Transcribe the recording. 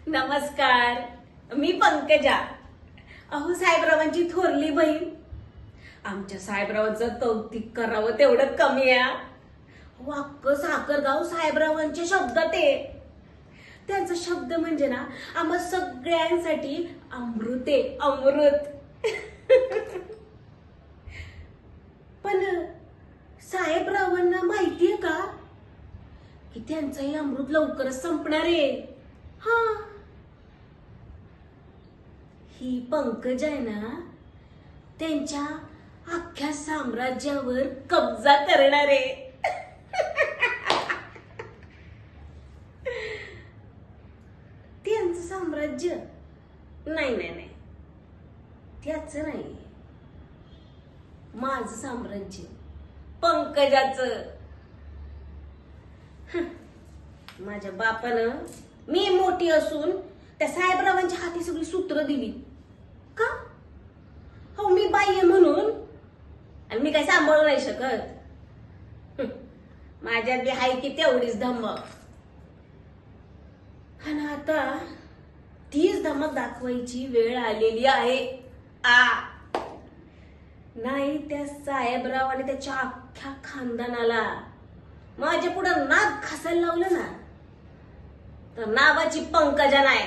नमस्कार, मी पंकजा. अहो, साहेबरावांची थोरली बहीण. आमच्या साहेबरावांचं कौतिक करावं तेवढं कमी आहे. वाक्क साखरगाव साहेबरावांच्या शब्दात आहे. त्यांचा शब्द म्हणजे ना आम्हा सगळ्यांसाठी अमृत आहे, अमृत. पण साहेबरावांना माहितीये का की त्यांचंही अमृत लवकरच संपणार आहे. हा, ही पंकज आहे ना त्यांच्या अख्ख्या साम्राज्यावर कब्जा करणार आहे. त्यांचं साम्राज्य नाही नाही नाही, त्याचं नाही, माझं साम्राज्य, पंकजाचं. माझ्या बापानं मी मोठी असून त्या साहेबरावांच्या हाती सगळी सूत्र दिली का? हो, मी बाई आहे म्हणून, आणि मी काय सांभाळू नाही शकत. माझ्यात बी हाय की तेवढीच धमक. आणि आता तीच धमक दाखवायची वेळ आलेली आहे. नाही त्या साहेबराव आणि त्याच्या अख्ख्या खानदानाला माझ्या पुढं नाक घासायला लावलं ना तर नावाची पंकजा नाही,